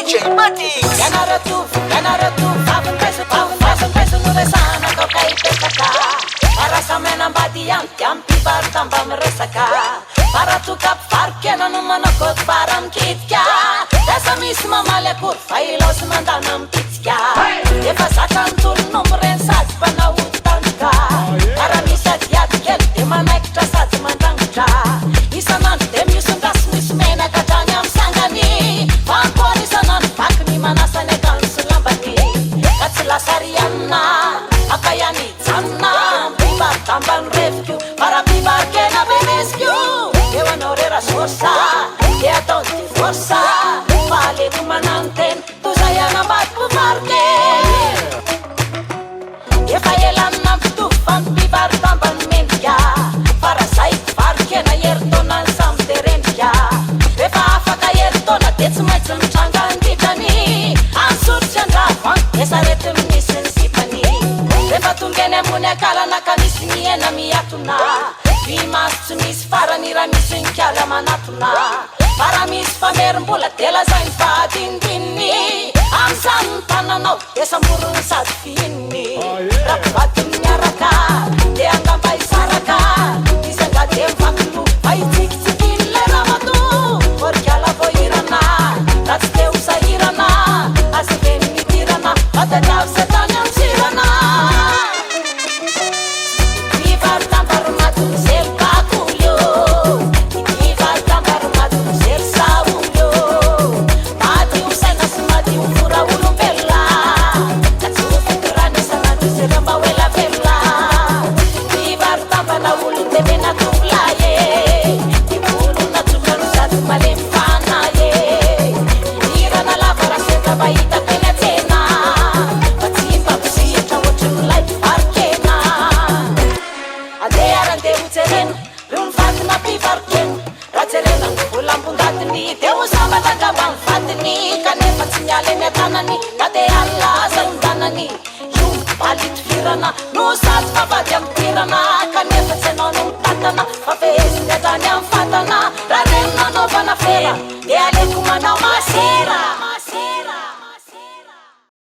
DJ Matix. Ianaratu, avântesu, nu resana, toca i pesaka. Arasa mena mbadiam, tiam pibar tambam resaka. Paratu kap farkena nu manokot param kitka. Desa misma malekur, failos mandanam kitska. Eva sakantul numren sat pana utanka. Aramisa diat kel, emana ektra sat mandangja. Isanan dem yusundas mismena katanyam sangani. Pankori sanan pakni manasane kansulambani. Katsila sariana, akayani zanna. Bibar tamban rescue, para bibar kena benescue. Eu não era força, e a tonte força. Vale do mananten, tu já na bat por marque. E vai ela na tu fan bibar tamban mentia. Para sair farque na yertona sam terentia. E va faca yertona tets mai zum changan ditani. Ansur chandra fan, esa retem ni sensipani. E va tungene mune kala na kanisni na miatuna. Vimas mis faranira misin kyala manatuna. Para mis famermbola tela zain fadindini. Am santananao esamburun sadfini. Rabatun nyaraka de angambai saraka. Isanga dem faklu ai tiktikille ramatu. Orkyala voirana tats teu sairana. Asven mitirana atadav satanyam sirana. No sat fa vadiam tirana.